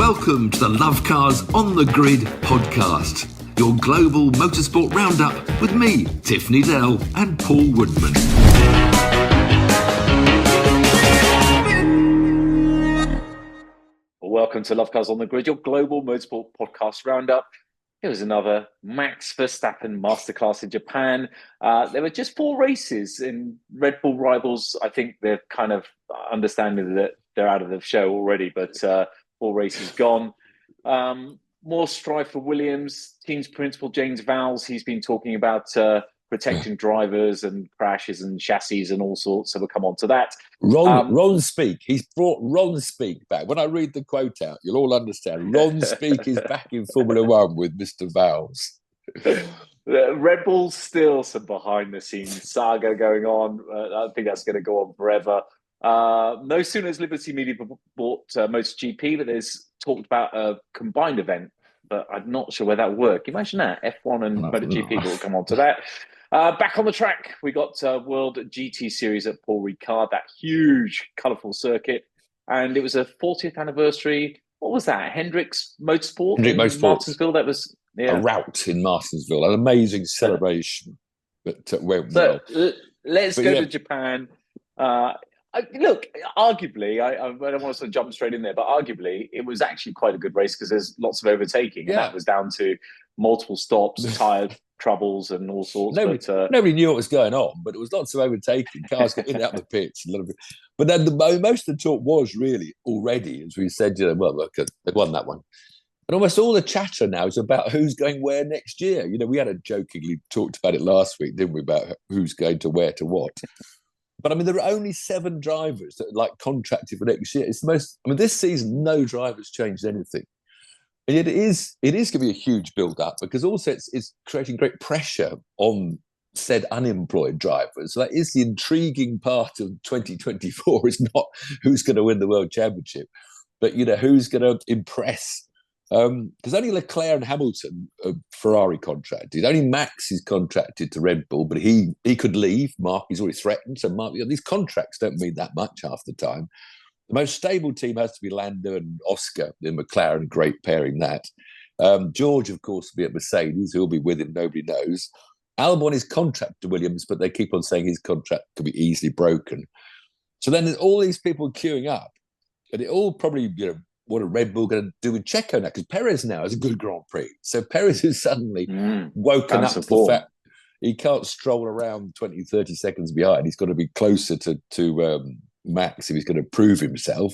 Welcome to the Lovecars on the Grid podcast, your global motorsport roundup with me, Tiff Needell, and Paul Woodman. Welcome to Lovecars on the Grid, your global motorsport podcast roundup. It was another Max Verstappen masterclass in Japan. There were just 4 races in Redbull rivals. I think they're kind of understanding that they're out of the show already, but 4 races gone. More strife for Williams. Team's principal, James Vowles, he's been talking about protecting drivers and crashes and chassis and all sorts, so we'll come on to that. Ron Speak. He's brought Ron Speak back. When I read the quote out, you'll all understand. Ron Speak is back in Formula One with Mr. Vowles. Red Bull's still some behind-the-scenes saga going on. I think that's going to go on forever. No sooner has Liberty Media bought Moto GP, but there's talked about a combined event, but I'm not sure where that will work. Imagine that, F1 and Moto GP, will come on to that. Back on the track, we got World GT Series at Paul Ricard, that huge, colourful circuit. And it was a 40th anniversary. What was that? Hendrick Motorsport? Hendrick Motorsport. Martinsville, that was... Yeah. A rout in Martinsville, an amazing celebration that went well. Let's go to Japan. Look, arguably, I don't want to sort of jump straight in there, but arguably, it was actually quite a good race because there's lots of overtaking. And that was down to multiple stops, tyre troubles and all sorts. Nobody knew what was going on, but it was lots of overtaking. Cars got in and out of the pits. But then most of the talk was really already, as we said, well, look, they won that one. And almost all the chatter now is about who's going where next year. We had a jokingly talked about it last week, didn't we, about who's going to where to what. But, there are only 7 drivers that are, contracted for next year. It's the most... this season, no drivers changed anything. And yet it is going to be a huge build-up because also it's creating great pressure on said unemployed drivers. So that is the intriguing part of 2024, is not who's going to win the World Championship, but, who's going to impress. Because only Leclerc and Hamilton are Ferrari contracted. Only Max is contracted to Red Bull, but he could leave. Mark, he's already threatened. So Mark, these contracts don't mean that much half the time. The most stable team has to be Lando and Oscar in McLaren. Great pairing that. George, of course, will be at Mercedes. Who'll be with him, nobody knows. Albon is contracted to Williams, but they keep on saying his contract could be easily broken. So then there's all these people queuing up, and it all probably, what are Red Bull going to do with Checo now? Because Perez now is a good Grand Prix. So Perez has suddenly woken up to the fact he can't stroll around 20, 30 seconds behind. He's got to be closer to Max if he's going to prove himself.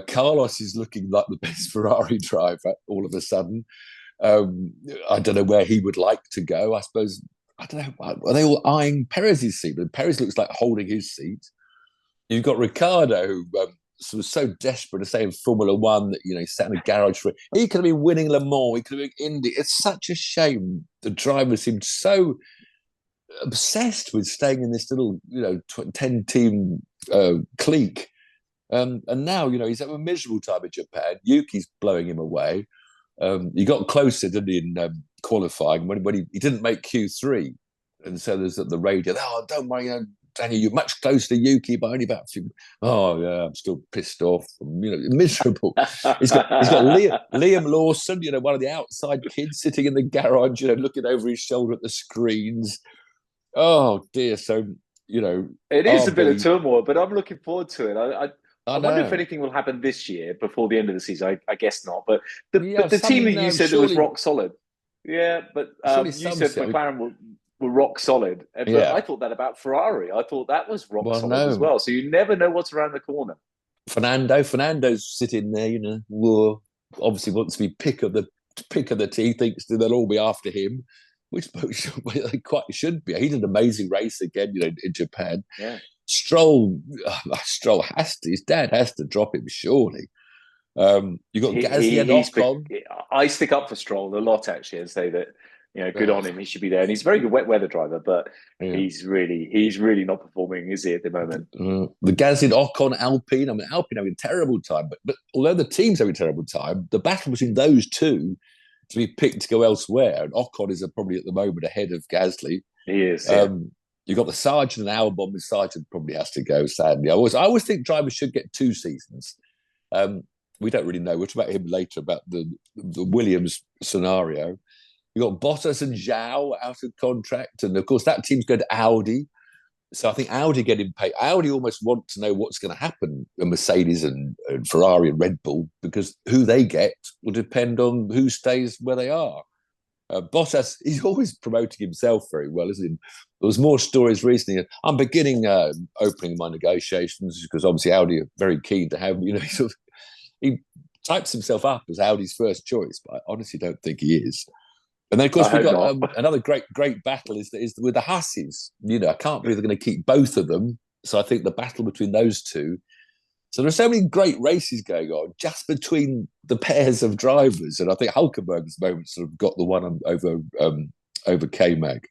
Carlos is looking like the best Ferrari driver all of a sudden. I don't know where he would like to go. I suppose, I don't know, are they all eyeing Perez's seat? But Perez looks like holding his seat. You've got Ricciardo, who... was so desperate to stay in Formula One that, he sat in a garage for it. He could have been winning Le Mans. He could have been Indy. It's such a shame. The drivers seemed so obsessed with staying in this little, 10-team clique. And now, he's having a miserable time in Japan. Yuki's blowing him away. He got closer, didn't he, in qualifying when he didn't make Q3. And so there's the radio, don't worry, Daniel, you're much closer to Yuki by only about a few... Oh, yeah, I'm still pissed off. Miserable. He's got Liam Lawson, one of the outside kids sitting in the garage, looking over his shoulder at the screens. Oh, dear. So, It is a bit of turmoil, but I'm looking forward to it. I wonder if anything will happen this year before the end of the season. I guess not. But the team that you said that was rock solid. Yeah, but you said McLaren were rock solid. But I thought that about Ferrari. I thought that was rock solid as well. So you never know what's around the corner. Fernando's sitting there, obviously wants to be pick of the team, thinks that they'll all be after him, which they quite should be. He did an amazing race again, in Japan. Yeah. Stroll his dad has to drop him, surely. You've got Gasly and Ocon. I stick up for Stroll a lot, actually, and say that, good on him. He should be there, and he's a very good wet weather driver. But he's really not performing, is he, at the moment? The Gasly, Ocon, Alpine. Alpine having a terrible time, but although the team's having a terrible time, the battle between those two to be picked to go elsewhere, and Ocon is probably at the moment ahead of Gasly. He is. Yeah. You've got the Sargent and Albon. The Sargent probably has to go. Sadly, I always think drivers should get 2 seasons. we don't really know. We'll talk about him later, about the Williams scenario. You got Bottas and Zhou out of contract, and of course that team's going to Audi. So I think Audi getting paid. Audi almost want to know what's going to happen with Mercedes and Ferrari and Red Bull, because who they get will depend on who stays where they are. Bottas, he's always promoting himself very well, isn't he? There was more stories recently. I'm beginning opening my negotiations, because obviously Audi are very keen to have, he types himself up as Audi's first choice, but I honestly don't think he is. And then, of course, we've got another great battle is with the Hasses. I can't believe they're going to keep both of them. So I think the battle between those two. So there are so many great races going on just between the pairs of drivers. And I think Hulkenberg's moment sort of got the one over K-Mag.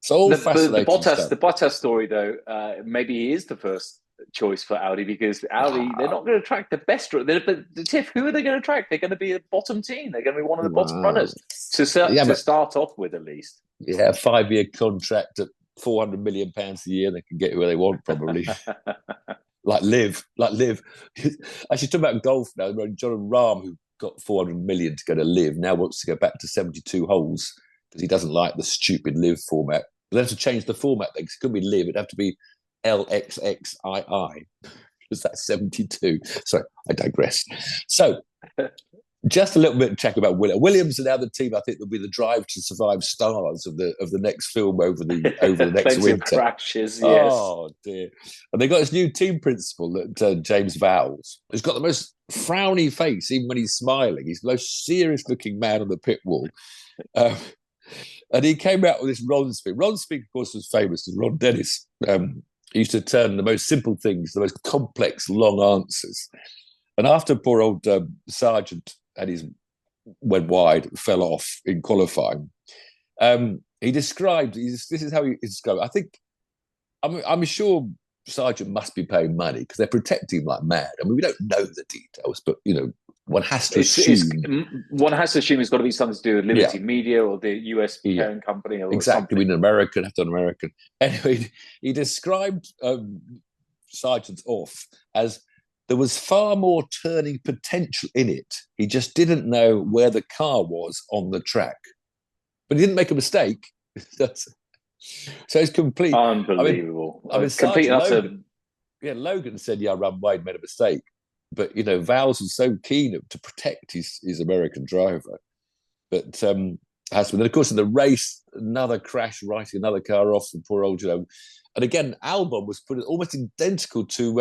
So all fascinating the Bottas story, though, maybe he is the first choice for Audi, because Audi, they're not going to attract the best. Tiff, who are they going to attract? They're going to be a bottom team. They're going to be one of the bottom runners to start off with, at least. Yeah, a 5-year contract at £400 million a year. They can get where they want, probably. like Liv. Actually, talking about golf now, John Rahm, who got 400 million to go to Liv, now wants to go back to 72 holes because he doesn't like the stupid Liv format. They'll have to change the format then, because it couldn't be Liv. It'd have to be LXXII, because that's 72. Sorry, I digress. So, just a little bit of chat about Williams and now the team. I think will be the Drive to Survive stars of the next film over the next winter. Of crashes, yes. Oh dear! And they got this new team principal, that James Vowles, who's got the most frowny face, even when he's smiling. He's the most serious-looking man on the pit wall. And he came out with this Ron speak. Ron speak, of course, was famous as Ron Dennis. He used to turn the most simple things, the most complex, long answers. And after poor old Sargent went wide, fell off in qualifying, he described, this is how he described it. I think, I'm sure Sargent must be paying money because they're protecting him like mad. I mean, we don't know the details, but, one has to assume. One has to assume it's got to be something to do with Liberty Media or the US parent company. Or exactly, being an American, have to an American. Anyway, he described Sargent's off as there was far more turning potential in it. He just didn't know where the car was on the track. But he didn't make a mistake. So it's complete. Unbelievable. Logan said, Ron Wade made a mistake. But, Vowles was so keen to protect his American driver. But then, of course, in the race, another crash, writing another car off, and poor old, And again, Albon was put almost identical to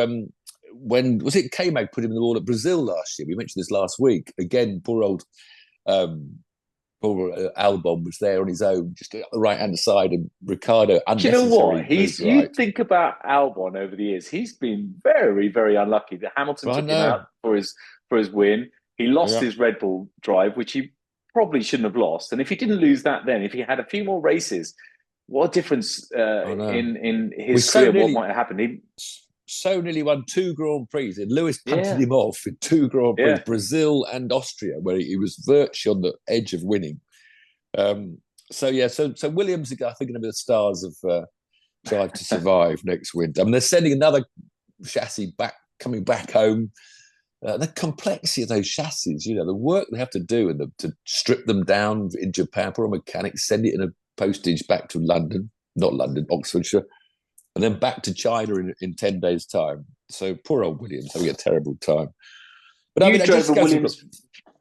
when, was it K-Mag put him in the wall at Brazil last year? We mentioned this last week. Again, poor old Albon was there on his own, just at the right-hand side, and Ricciardo. Do you know what? You think about Albon over the years, he's been very, very unlucky. That Hamilton took him out for his win. He lost his Red Bull drive, which he probably shouldn't have lost. And if he didn't lose that then, if he had a few more races, what a difference in his career, what might have happened. He so nearly won 2 Grand Prix. And Lewis punted him off in 2 Grand Prix, Brazil and Austria, where he was virtually on the edge of winning. So Williams, I think, are going to be the stars of Drive to Survive next winter. I mean, they're sending another chassis coming back home. The complexity of those chassis, the work they have to do and to strip them down in Japan, poor mechanics, send it in a postage back to Oxfordshire, and then back to China in 10 days' time. So poor old Williams having a terrible time. But you drove Williams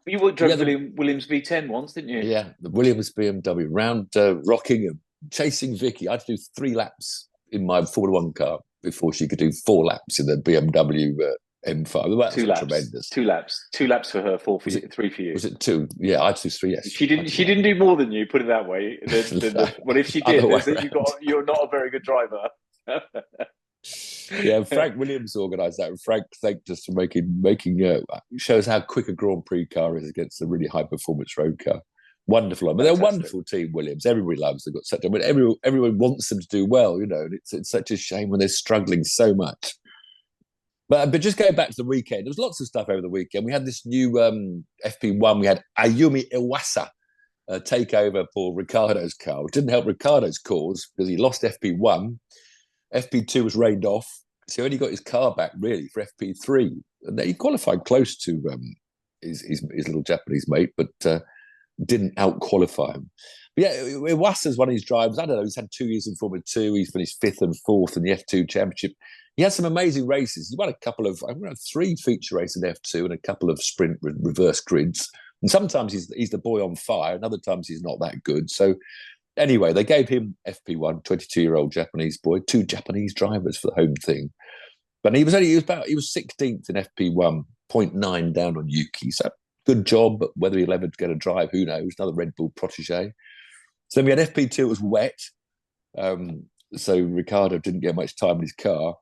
Williams V10 once, didn't you? Yeah, the Williams BMW round Rockingham, chasing Vicky. I had to do 3 laps in my Formula 1 car before she could do 4 laps in the BMW M5. That 2 laps. Tremendous. 2 laps. 2 laps for her, 4 for you, 3 for you. Was it 2? Yeah, I had to do 3. Yes. She didn't do more than you. Put it that way. Well, if she did, you're not a very good driver. Yeah, Frank Williams organised that, and Frank thanked us for making shows how quick a Grand Prix car is against a really high performance road car. Wonderful, but they're a wonderful team, Williams. Everybody loves them. They've got such. I mean, everyone wants them to do well, and it's such a shame when they're struggling so much. But just going back to the weekend, there was lots of stuff over the weekend. We had this new FP1. We had Ayumi Iwasa take over Paul Ricciardo's car, which didn't help Ricciardo's cause because he lost FP1. FP2 was rained off So he only got his car back really for FP3, and he qualified close to his little Japanese mate, but didn't out-qualify him. But yeah, Iwasa's one of his drivers. I don't know, he's had 2 years in Formula 2. He's finished 5th and 4th in the F2 Championship. He had some amazing races. He won I won 3 feature races in F2 and a couple of sprint reverse grids. And sometimes he's the boy on fire, and other times he's not that good. So anyway, they gave him FP1, 22-year-old Japanese boy, 2 Japanese drivers for the home thing. But he was 16th in FP1, 0.9 down on Yuki. So good job, but whether he'll ever get a drive, who knows? Another Red Bull protege. So then we had FP2, it was wet. So Ricciardo didn't get much time in his car.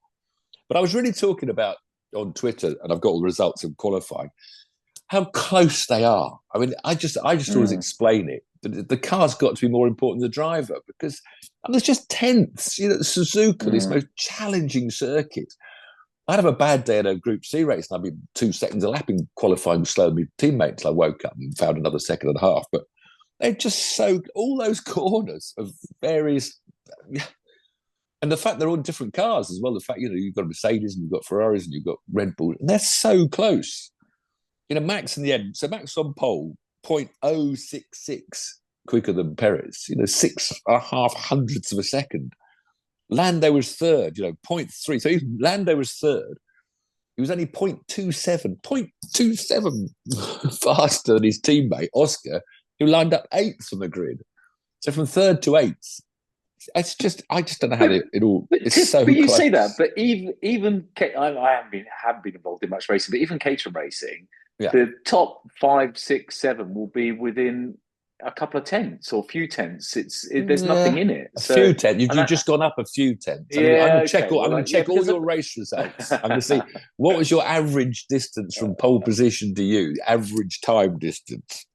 But I was really talking about on Twitter, and I've got all the results of qualifying, how close they are. I mean, I just always explain it. The car's got to be more important than the driver, because there's just tenths. Suzuka, this most challenging circuit. I'd have a bad day at a Group C race, and I'd be 2 seconds a lap in qualifying slower than my teammates. I woke up and found another second and a half. But they're just all those corners of various. And the fact they're all different cars as well. The fact, you've got Mercedes and you've got Ferraris and you've got Red Bull, and they're so close. Max in the end. So Max on pole, 0.066 quicker than Perez. 6.5 hundredths of a second. Lando was third. 0.3. So Lando was third. He was only 0.27 faster than his teammate Oscar, who lined up 8th on the grid. So from 3rd to 8th. I just don't know how it all. It's so. But you close. say that, but even I haven't been involved in much racing, but even Caterham racing, the top 5, 6, 7 will be within a couple of tenths or a few tenths. There's nothing in it. A few tenths. You've just gone up a few tenths. I'm going to check all your race results. I'm going to see what was your average distance from pole position to you, average time distance.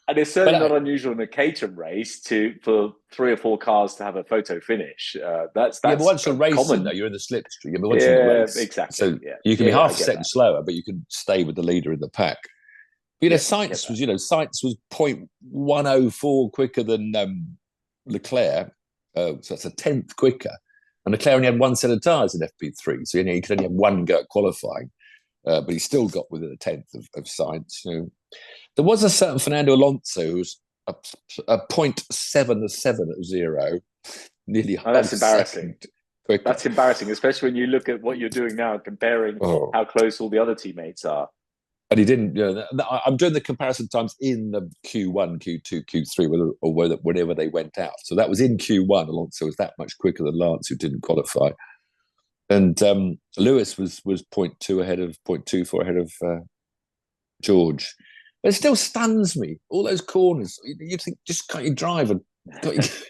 And it's certainly not unusual in a Caterham race for 3 or 4 cars to have a photo finish. That's but once you're racing, common. though, you're in the slipstream. Once you're in the race, exactly. So you can be half a second slower, but you can stay with the leader in the pack. But, Sainz was 0.104 quicker than Leclerc, so that's a tenth quicker. And Leclerc only had 1 set of tyres in FP3, so he could only have 1 go at qualifying, but he still got within a tenth of Sainz. There was a certain Fernando Alonso who was a 0.77 at 0, nearly. Oh, that's embarrassing. That's embarrassing, especially when you look at what you're doing now and comparing how close all the other teammates are. And he didn't. I'm doing the comparison times in the Q1, Q2, Q3, whenever they went out. So that was in Q1. Alonso was that much quicker than Lance, who didn't qualify. And Lewis was 0.2 ahead of 0.24 ahead of George. But it still stuns me. All those corners. You think, just can't you drive? But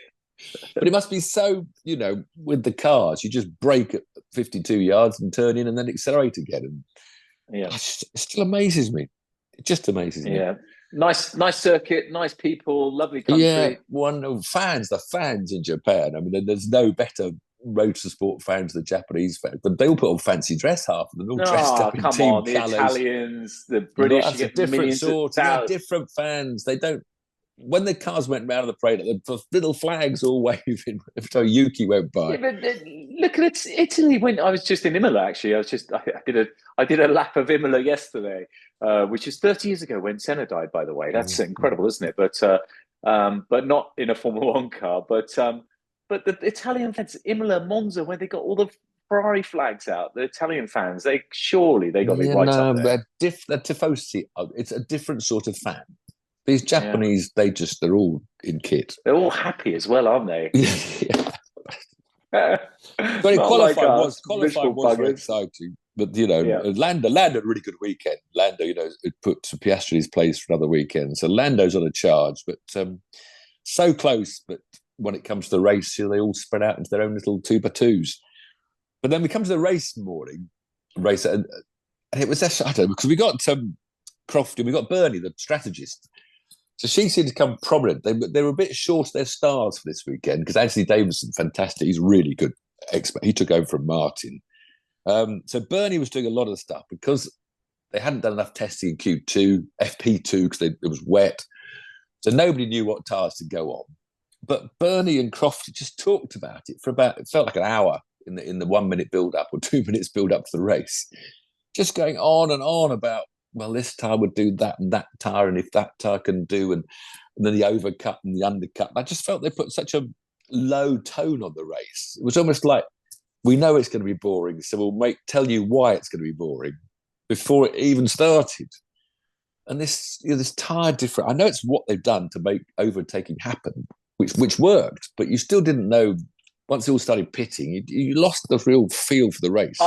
it must be so, with the cars, you just brake at 52 yards and turn in and then accelerate again. And it still amazes me. It just amazes me. Yeah. Nice circuit, nice people, lovely country. Yeah, the fans in Japan. I mean, there's no better motorsport fans than Japanese fans, but they all put on fancy dress, half of them, all dressed up in team the colours. Italians, the British, that's a different sort. Different fans. They don't. When the cars went round the parade, the little flags all waving every time Yuki went by. Yeah, but look at Italy. When I was just in Imola, actually, I did a lap of Imola yesterday, which is 30 years ago when Senna died. By the way, that's incredible, isn't it? But not in a Formula One car. But the Italian fans, Imola, Monza, where they got all the Ferrari flags out, the Italian fans, they got it right up there. The tifosi, it's a different sort of fan. These Japanese, they're all in kit. They're all happy as well, aren't they? But qualifying was very exciting. But, Lando had a really good weekend. Lando, it put Piastri in his place for another weekend. So Lando's on a charge, but so close. But when it comes to the race, they all spread out into their own little 2x2s. But then we come to the race morning, and it was, I don't know, because we got Crofty, we got Bernie, the strategist. So she seemed to come prominent. They were a bit short of their stars for this weekend because Anthony Davidson, fantastic. He's really good expert. He took over from Martin. So Bernie was doing a lot of stuff because they hadn't done enough testing in Q2, FP2, because it was wet. So nobody knew what tires to go on. But Bernie and Crofty just talked about it for it felt like an hour. in the 1 minute build up or 2 minutes build up to the race, just going on and on about, well, this tyre would do that and that tyre, and if that tyre can do, and then the overcut and the undercut. I just felt they put such a low tone on the race. It was almost like, we know it's going to be boring, so we'll tell you why it's going to be boring before it even started. And this tyre difference, I know it's what they've done to make overtaking happen, which worked, but you still didn't know. Once they all started pitting, you lost the real feel for the race.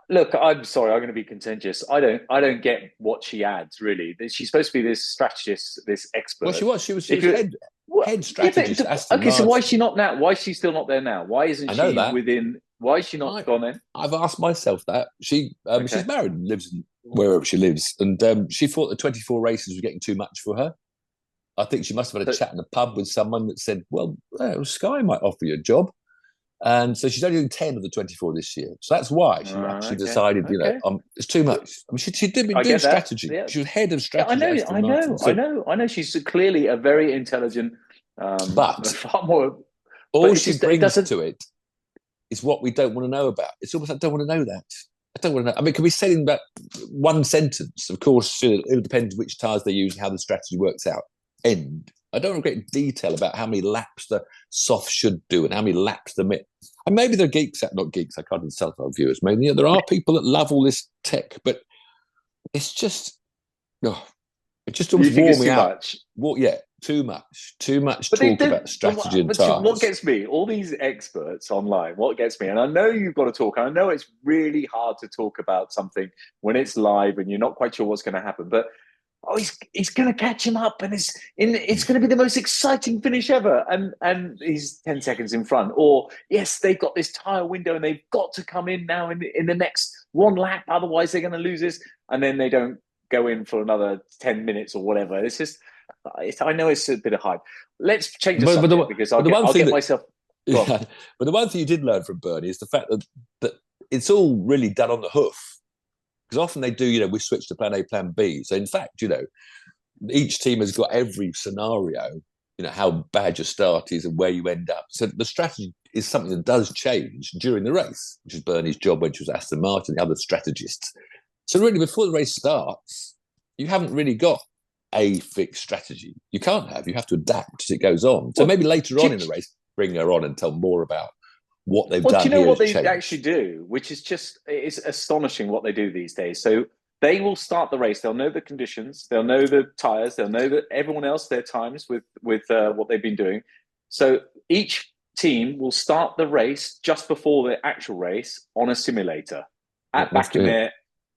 Look, I'm sorry, I'm going to be contentious. I don't get what she adds, really. She's supposed to be this strategist, this expert. Well, she was head strategist. Okay, so why is she not now? Why is she still not there now? Why isn't she within? Why is she not gone in? I've asked myself that. She's married and lives wherever she lives, and she thought the 24 races were getting too much for her. I think she must have had a chat in a pub with someone that said, well, Sky might offer you a job. And so she's only doing 10 of the 24 this year. So that's why she actually decided, it's too much. I mean, she did do strategy. Yeah. She was head of strategy. I know. She's clearly a very intelligent, but far more. All she brings to it is what we don't want to know about. It's almost like, I don't want to know that. I don't want to know. I mean, can we say in that one sentence? Of course, it depends which tyres they use and how the strategy works out. End. I don't want to get detail about how many laps the soft should do and how many laps the mid. And maybe they're geeks, not geeks. I can't insult our viewers. Maybe there are people that love all this tech, but it's just, it just almost wore me out. Too much talk about strategy and tyres. What gets me, all these experts online, what gets me, and I know you've got to talk, and I know it's really hard to talk about something when it's live and you're not quite sure what's going to happen, but he's going to catch him up, and it's going to be the most exciting finish ever, and he's 10 seconds in front. Or yes, they've got this tyre window and they've got to come in now in the next one lap, otherwise they're going to lose this, and then they don't go in for another 10 minutes or whatever. It's just, I know it's a bit of hype. Let's change the subject because I'll get myself. Yeah, but the one thing you did learn from Bernie is the fact that it's all really done on the hoof. Because often they do, we switch to plan A, plan B. So in fact, each team has got every scenario, how bad your start is and where you end up. So the strategy is something that does change during the race, which is Bernie's job when she was Aston Martin, the other strategists. So really, before the race starts, you haven't really got a fixed strategy. You can't have. You have to adapt as it goes on. So maybe later on in the race, bring her on and tell more about what they've done. Do you know what they actually do? Which is it's astonishing what they do these days. So they will start the race. They'll know the conditions. They'll know the tyres. They'll know that everyone else, their times with what they've been doing. So each team will start the race just before the actual race on a simulator back in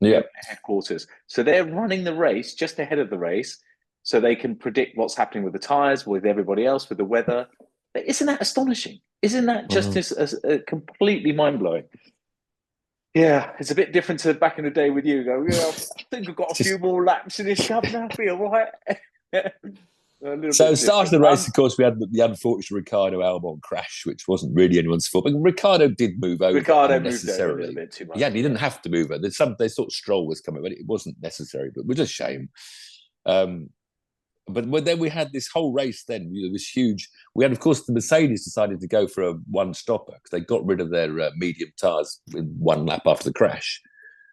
their headquarters. So they're running the race just ahead of the race so they can predict what's happening with the tyres, with everybody else, with the weather. Isn't that astonishing? Isn't that just completely mind-blowing? Yeah, it's a bit different to back in the day with you. I think we've got a few more laps in this cup now. Feel right. So starting the race, of course, we had the unfortunate Ricciardo Albon crash, which wasn't really anyone's fault. But Ricciardo did move over. Ricciardo moved over a little bit too much. Yeah, he didn't have to move over. They thought Stroll was coming, but it wasn't necessary. But it was a shame. But then we had this whole race then, this huge. We had, of course, the Mercedes decided to go for a one-stopper because they got rid of their medium tyres in one lap after the crash.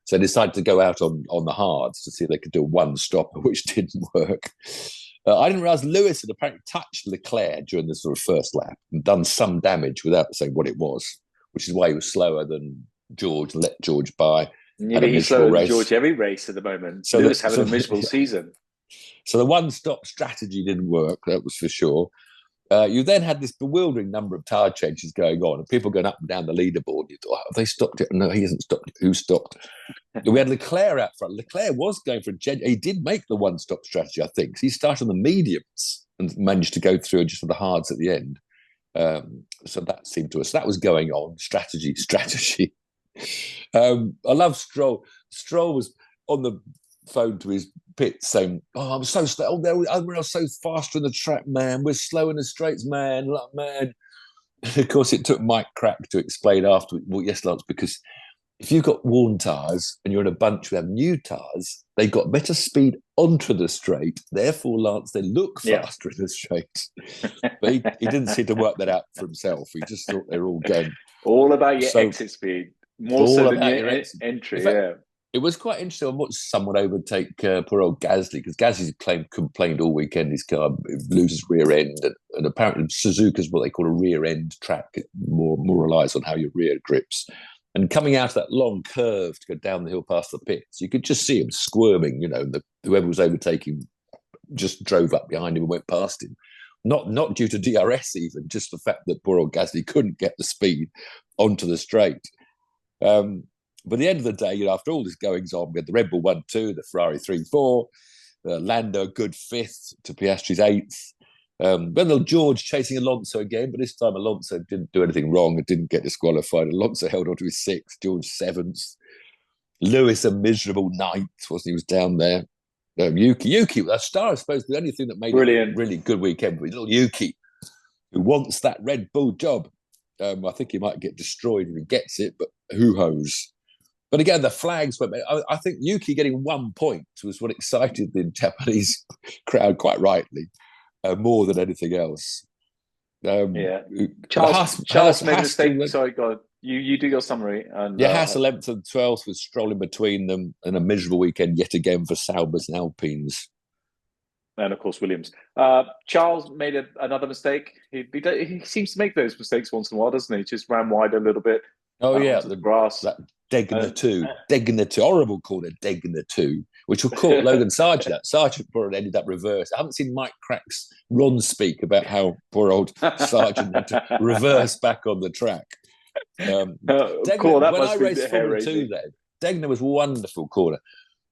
So they decided to go out on the hards to see if they could do a one-stopper, which didn't work. I didn't realise Lewis had apparently touched Leclerc during the sort of first lap and done some damage without saying what it was, which is why he was slower than George, let George by. Yeah, but he's slower than George every race at the moment. So Lewis having a miserable season. So the one-stop strategy didn't work, that was for sure. You then had this bewildering number of tyre changes going on and people going up and down the leaderboard. You thought, have they stopped it? No, he hasn't stopped it. Who stopped? We had Leclerc out front. Leclerc was going for he did make the one-stop strategy, I think. He started on the mediums and managed to go through just for the hards at the end. So that seemed to us. That was going on. Strategy. I love Stroll. Stroll was on the phone to his pit saying, I'm so slow. We're so faster in the track, man. We're slow in the straights, man. And of course, it took Mike Crack to explain after, well, yes, Lance, because if you've got worn tyres and you're in a bunch who have new tyres, they've got better speed onto the straight. Therefore, Lance then looked faster in the straight. But he didn't seem to work that out for himself. He just thought they were all going. All about your exit speed, more so than your entry. Fact, it was quite interesting. I watched someone overtake poor old Gasly, because Gasly's complained all weekend his car loses rear end, and apparently Suzuka's what they call a rear end track. It more relies on how your rear grips. And coming out of that long curve to go down the hill past the pits, you could just see him squirming. Whoever was overtaking just drove up behind him and went past him. Not due to DRS even, just the fact that poor old Gasly couldn't get the speed onto the straight. But at the end of the day, after all this goings on, we had the Red Bull 1-2, the Ferrari 3-4, Lando good 5th to Piastri's 8th. Then George chasing Alonso again, but this time Alonso didn't do anything wrong and didn't get disqualified. Alonso held on to his 6th, George 7th. Lewis a miserable 9th, wasn't he? Was down there. Yuki, that star, I suppose, the only thing that made it a really good weekend was little Yuki, who wants that Red Bull job. I think he might get destroyed if he gets it, but hoo-hos. But again, the flags went. I think Yuki getting 1 point was what excited the Japanese crowd quite rightly, more than anything else. Charles made a mistake. Sorry, go on. You do your summary. And Haas 11th and 12th was strolling between them, and a miserable weekend yet again for Saubers and Alpines. And of course, Williams. Charles made another mistake. He seems to make those mistakes once in a while, doesn't he? Just ran wide a little bit. Oh yeah, the grass. That Degner 2, horrible corner, Degner 2, which will caught Logan Sargent out. Sargent probably ended up reverse. I haven't seen Mike Crack's Ron speak about how poor old Sargent had to reverse back on the track. Degner, when I raced Formula 2 then, Degner was wonderful corner,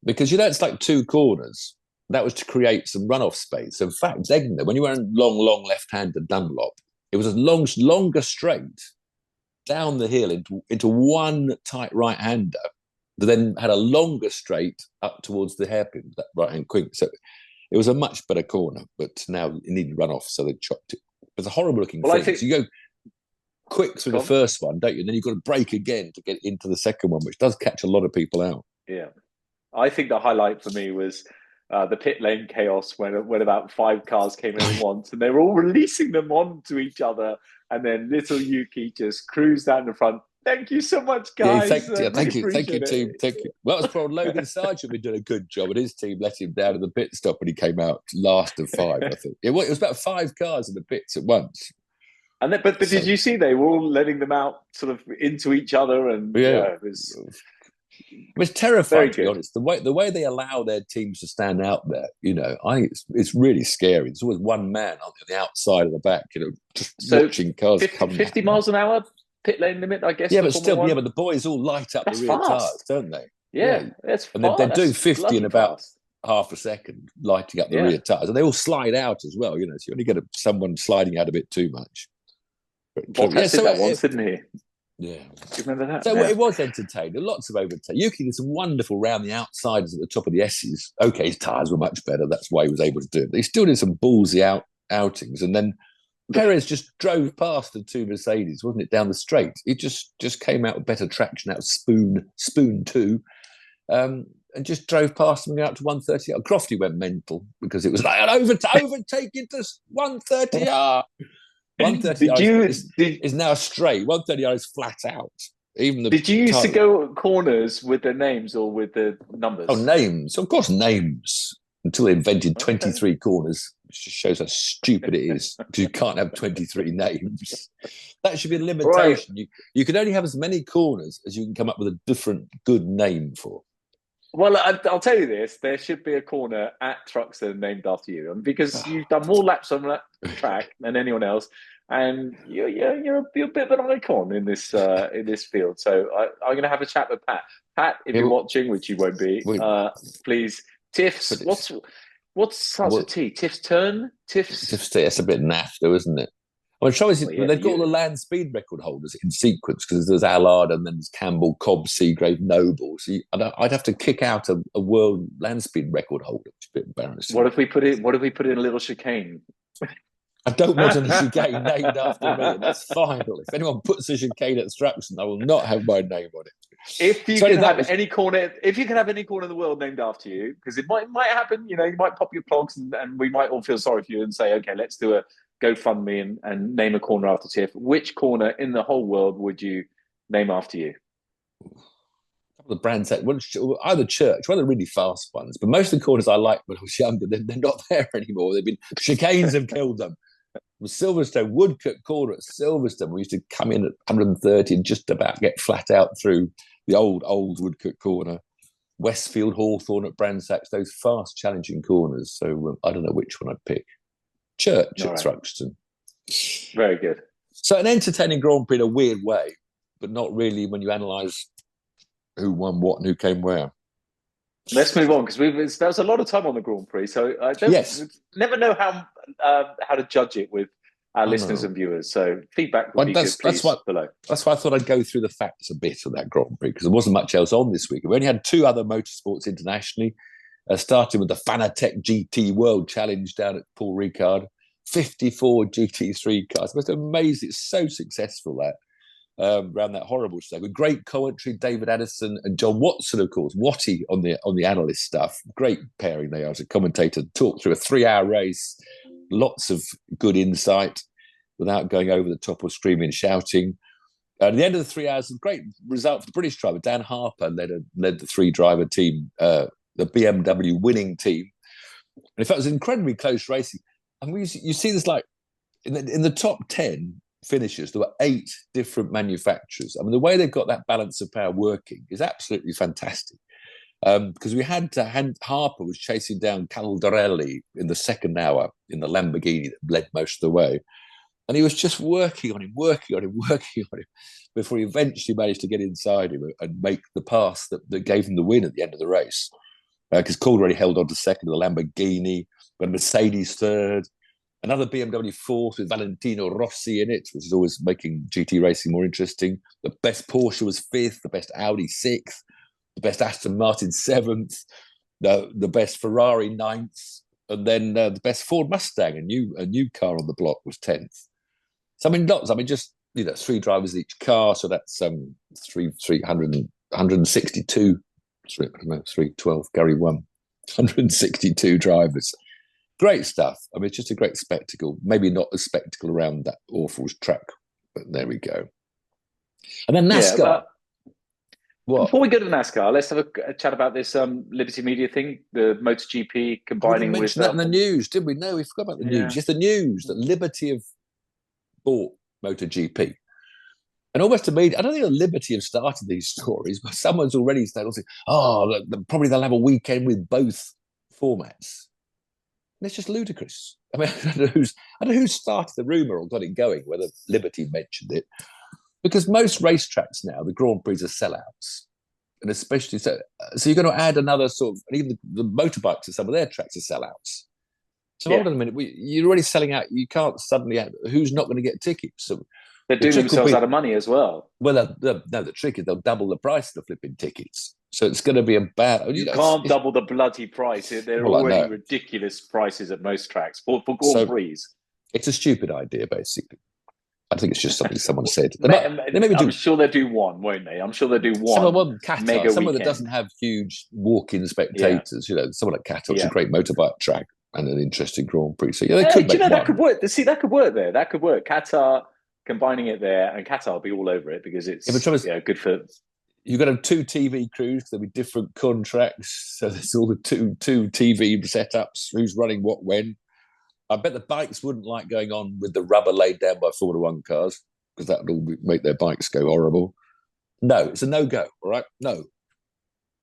because it's like 2 corners. That was to create some runoff space. In fact, Degner, when you were in long left-handed Dunlop, it was a longer straight down the hill into one tight right-hander that then had a longer straight up towards the hairpin, that right-hand quick. So it was a much better corner, but now it needed run off, so they chopped it. It's a horrible-looking thing. So you go quick through the first one, don't you? And then you've got to brake again to get into the second one, which does catch a lot of people out. Yeah. I think the highlight for me was the pit lane chaos when about 5 cars came in at once, and they were all releasing them onto each other, and then little Yuki just cruised down the front. Thank you so much, guys. Thank you, team. Thank you. Well, that was probably Logan Sargent been doing a good job, and his team let him down at the pit stop, and he came out last of 5. I think it was about 5 cars in the pits at once. And then, but did you see they were all letting them out sort of into each other, and it was terrifying, to be honest. The way they allow their teams to stand out there, I think it's really scary. There's always one man on the outside of the back, just watching cars coming. 50 miles an hour pit lane limit, I guess. Yeah, but still, but the boys all light up the rear tires, don't they? Yeah, that's and fast. they do 50 in about half a second, lighting up the rear tires, and they all slide out as well. So you only get someone sliding out a bit too much. Bottas did that once, didn't he? Yeah. Do you remember that? So it was entertaining. Lots of overtakes. Yuki did some wonderful round the outsiders at the top of the S's. Okay, his tyres were much better. That's why he was able to do it. But he still did some ballsy outings. And then Perez just drove past the 2 Mercedes, wasn't it, down the straight. He just came out with better traction out of Spoon 2. And just drove past them out to 130. Crofty went mental because it was like an overtake into 130R. 130 is now straight. 130 is flat out. Did you used to go corners with the names or with the numbers? Oh, names. Of course, names. Until they invented 23 corners, which just shows how stupid it is, because you can't have 23 names. That should be a limitation. Right. You can only have as many corners as you can come up with a different good name for. Well, I'll tell you this: there should be a corner at Thruxton named after you, and because you've done more laps on that track than anyone else, and you're a bit of an icon in this field. So I'm going to have a chat with Pat. Pat, if you're watching, which you won't be, please. Tiff's. What's starts with T? Tiff's turn. Tiff's. That's a bit naff, though, isn't it? I mean, they've got all the land speed record holders in sequence, because there's Allard and then there's Campbell, Cobb, Seagrave, Noble. So I'd have to kick out a world land speed record holder, which is a bit embarrassing. What if we put in a little chicane? I don't want any chicane named after me, and that's final. If anyone puts a chicane at Thruxton, I will not have my name on it. If you can have any corner, if you can have any corner in the world named after you, because it might happen, you might pop your clogs, and we might all feel sorry for you and say, okay, let's do a GoFundMe and name a corner after Tiff. Which corner in the whole world would you name after you? The brands either Church, one of the really fast ones, but most of the corners I liked when I was younger, they're not there anymore. They've been chicanes have killed them. Silverstone, Woodcote Corner at Silverstone, we used to come in at 130 and just about get flat out through the old Woodcote Corner. Westfield, Hawthorne at Brandsacks, those fast, challenging corners. So I don't know which one I'd pick. Church at Thruxton. Very good. So an entertaining Grand Prix in a weird way, but not really when you analyse who won what and who came where. Let's move on, because there was a lot of time on the Grand Prix, so I never know how to judge it with our listeners and viewers. So feedback would be good, please, below. That's why I thought I'd go through the facts a bit of that Grand Prix, because there wasn't much else on this week. We only had 2 other motorsports internationally, starting with the Fanatec GT World Challenge down at Paul Ricard. 54 GT3 cars. It's amazing. It's so successful, that. Around that horrible stuff with great commentary, David Addison and John Watson, of course, Watty on the analyst stuff. Great pairing they are as a commentator. Talk through a 3-hour race, lots of good insight without going over the top or screaming and shouting. At the end of the 3 hours, a great result for the British driver. Dan Harper led the 3-driver team, the BMW Winning team. And in fact, it was incredibly close racing. And you see this, like in the top 10 finishes, there were 8 different manufacturers. I mean, the way they've got that balance of power working is absolutely fantastic. Because we had Harper was chasing down Caldarelli in the second hour in the Lamborghini that led most of the way. And he was just working on him before he eventually managed to get inside him and make the pass that gave him the win at the end of the race. Because Caldarelli held on to second, the Lamborghini, but Mercedes third. Another BMW 4th with Valentino Rossi in it, which is always making GT racing more interesting. The best Porsche was 5th, the best Audi 6th, the best Aston Martin 7th, the best Ferrari 9th, and then the best Ford Mustang, a new car on the block, was 10th. So I mean, lots. I mean, just 3 drivers in each car, so that's 162. 312. Gary won. 162 drivers. Great stuff. I mean, it's just a great spectacle. Maybe not a spectacle around that awful track, but there we go. And then NASCAR. Before we go to NASCAR, let's have a chat about this Liberty Media thing, the Moto GP combining with... We mentioned that in the news, didn't we? No, we forgot about the news. Just the news that Liberty have bought Moto GP. And almost immediately, I don't think Liberty have started these stories, but someone's already started saying, probably they'll have a weekend with both formats. And it's just ludicrous. I mean, I don't know who started the rumour or got it going, whether Liberty mentioned it. Because most racetracks now, the Grand Prix are sellouts. And especially, so you're going to add another sort of, and even the motorbikes at some of their tracks are sellouts. So hold on a minute, you're already selling out. You can't suddenly add, who's not going to get tickets? So they're doing themselves out of money as well. Well, the trick is they'll double the price of the flipping tickets. So it's going to be You can't double the bloody price. They're already ridiculous prices at most tracks for Grand Prix. It's a stupid idea, basically. I think it's just something someone said. I'm sure they'll do one, won't they? I'm sure they'll do one. Someone that doesn't have huge walk-in spectators. Someone like Caterham, it's a great motorbike track and an interesting Grand Prix. So they could make one. That could work. See, that could work there. That could work. Qatar combining it there, and Qatar will be all over it because it's good for. You've got to have 2 TV crews. There'll be different contracts. So there's all the two TV setups. Who's running what when? I bet the bikes wouldn't like going on with the rubber laid down by Formula 1 cars because that would all make their bikes go horrible. No, it's a no-go, all right? No.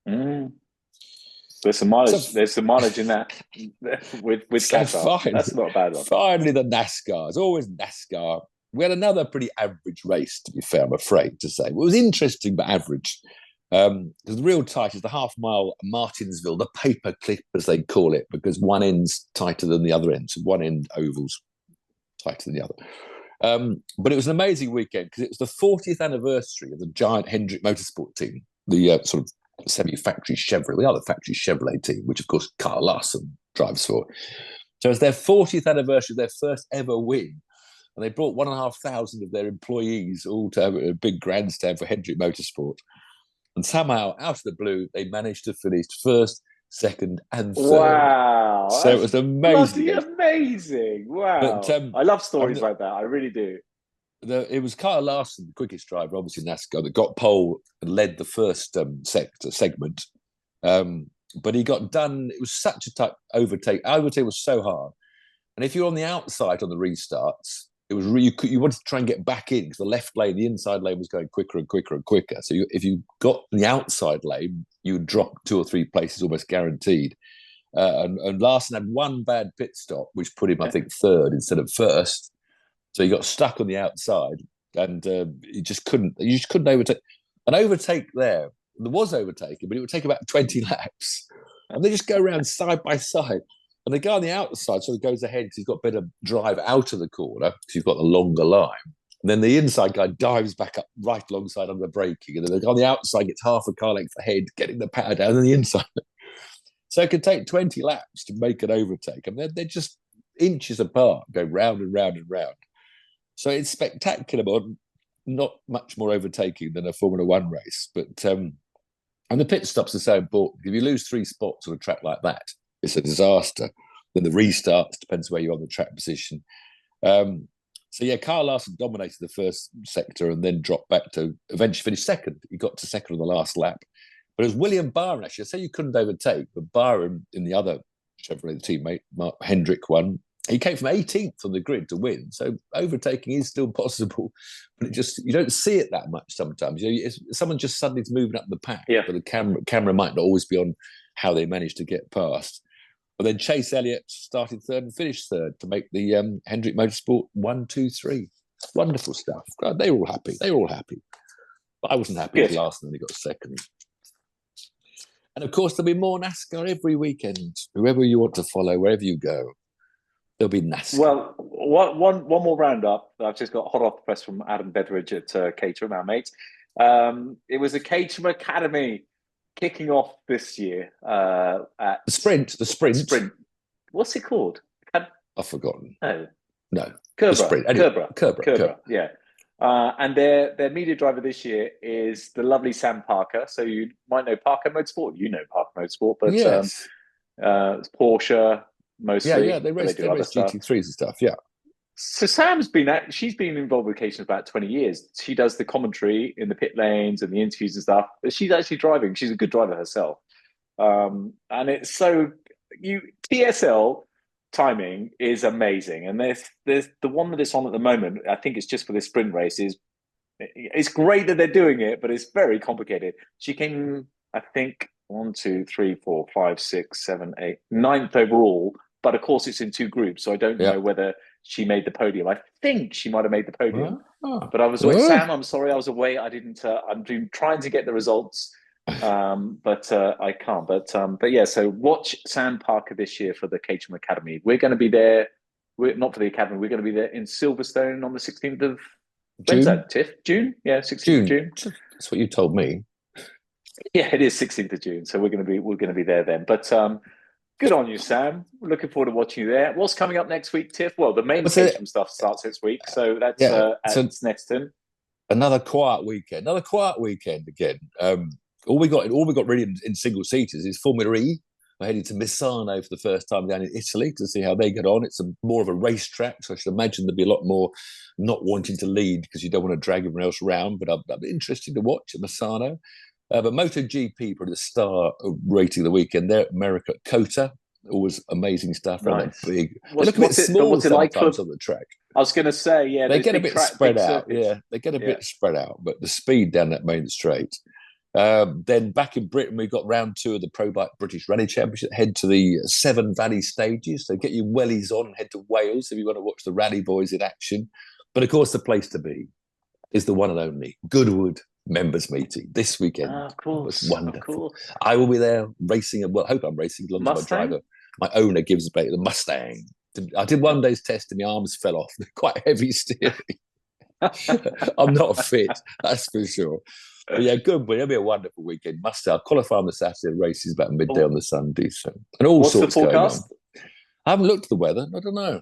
There's some mileage. There's some mileage in that with Qatar. That's not a bad one. Finally, the NASCAR. It's always NASCAR. We had another pretty average race, to be fair, I'm afraid to say. It was interesting, but average. The real tight is the half-mile Martinsville, the paper clip, as they call it, because one end's tighter than the other end. So one end oval's tighter than the other. But it was an amazing weekend because it was the 40th anniversary of the giant Hendrick Motorsport team, the sort of semi-factory Chevrolet, the other factory Chevrolet team, which, of course, Kyle Larson drives for. So it's their 40th anniversary, their first ever win. And they brought 1,500 of their employees all to have a big grandstand for Hendrick Motorsport. And somehow, out of the blue, they managed to finish first, second, and third. Wow. So it was amazing. Amazing. Wow. But, I love stories like that. I really do. It was Kyle Larson, the quickest driver, obviously NASCAR, that got pole and led the first segment. But he got done. It was such a tough overtake. Overtake was so hard. And if you're on the outside on the restarts, it was really, you wanted to try and get back in because the left lane, the inside lane was going quicker and quicker and quicker. So if you got the outside lane, you would drop 2 or 3 places almost guaranteed. And Larson had one bad pit stop, which put him, I think, third instead of first. So he got stuck on the outside, and you just couldn't overtake. An overtake there was overtaken, but it would take about 20 laps, and they just go around side by side. And the guy on the outside sort of goes ahead because he's got better drive out of the corner because you've got the longer line. And then the inside guy dives back up right alongside under braking, and then the guy on the outside gets half a car length ahead, getting the power down, and the inside. So it could take 20 laps to make an overtake, and they're just inches apart, go round and round and round. So it's spectacular, but not much more overtaking than a Formula One race. But and the pit stops are so important. If you lose 3 spots on a track like that, it's a disaster. Then the restarts, depends where you're on the track position. So yeah, Kyle Larson dominated the first sector and then dropped back to eventually finish second. He got to second on the last lap. But it was William Byron, actually. I say you couldn't overtake, but Byron in the other Chevrolet teammate, Mark Hendrick, won. He came from 18th on the grid to win. So overtaking is still possible, but you don't see it that much sometimes. Someone just suddenly moving up the pack, but the camera might not always be on how they managed to get past. But then Chase Elliott started third and finished third to make the Hendrick Motorsport 1, 2, 3. Wonderful stuff. God, they were all happy. But I wasn't happy with Larson and he got second. And of course, there'll be more NASCAR every weekend. Whoever you want to follow, wherever you go, there'll be NASCAR. Well, one more roundup. I've just got hot off the press from Adam Beveridge at Caterham, our mate. It was the Caterham Academy kicking off this year at the sprint. What's it called? I've forgotten. No. Kerber. Anyway, Kerber. Yeah. And their media driver this year is the lovely Sam Parker. So you might know Parker Motorsport. You know Parker Motorsport, but yes. It's Porsche mostly. Yeah, they race GT3s and stuff. Yeah. So she's been involved with Caterham for about 20 years. She does the commentary in the pit lanes and the interviews and stuff. But she's actually driving. She's a good driver herself. And it's so TSL timing is amazing. And there's the one that it's on at the moment. I think it's just for this sprint race. It's great that they're doing it, but it's very complicated. She came, I think, 1, 2, 3, 4, 5, 6, 7, 8, 9th overall. But of course, it's in 2 groups, so I don't know whether she made the podium. I think she might have made the podium, but I was away. Sam, I'm sorry, I was away. I didn't. I'm trying to get the results, but I can't. But yeah. So watch Sam Parker this year for the Caterham Academy. We're going to be there. We're not for the Academy. We're going to be there in Silverstone on the 16th of when's that, Tiff? June? Yeah, 16th of June. That's what you told me. Yeah, it is 16th of June. So we're going to be there then. But good on you, Sam. We're looking forward to watching you there. What's coming up next week, Tiff? Well, the main Caterham stuff starts this week, so that's at Snetterton. Another quiet weekend again. All we got really in single seaters is Formula E. I headed to Misano for the first time down in Italy to see how they get on. It's more of a racetrack, so I should imagine there'll be a lot more not wanting to lead because you don't want to drag everyone else around. But I'm interested to watch at Misano. But Moto GP, probably the star rating of the weekend. They're at America at Kota. Always amazing stuff. Nice. Big. They look a bit small sometimes on the track. I was going to say, yeah. They get a bit spread out. Yeah, they get a bit spread out. But the speed down that main straight. Then back in Britain, we've got round 2 of the Pro Bike British Rally Championship. Head to the Severn Valley stages. So get your wellies on and head to Wales if you want to watch the rally boys in action. But of course, the place to be is the one and only Goodwood members meeting this weekend. Of course, it's wonderful. I will be there racing. Well, I hope I'm racing as long as my driver, my owner, gives me the Mustang. I did one day's test and my arms fell off. They're quite heavy steering. I'm not fit, that's for sure. But yeah, good. But it'll be a wonderful weekend. Mustang. I'll qualify on the Saturday, races about midday on the Sunday. So, and all What's sorts the forecast? going I haven't looked at the weather. I don't know.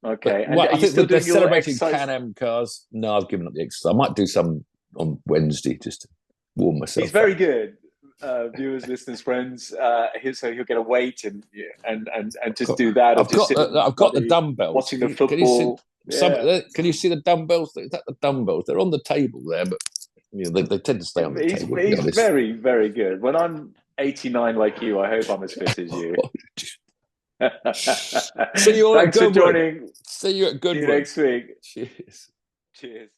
Okay. But, well, I think they're celebrating exercise? Can-Am cars. No, I've given up the exercise. I might do some on Wednesday just to warm myself. He's very good. Viewers, listeners, friends. So he'll get a weight and just do that. I've got the dumbbells. Watching the football. Can you see the dumbbells? Is that the dumbbells? They're on the table there, but they tend to stay on the table. He's very, very good. When I'm 89 like you, I hope I'm as fit as you. See you all. Thanks for joining. See you at Goodwood. See you next week. Cheers. Cheers.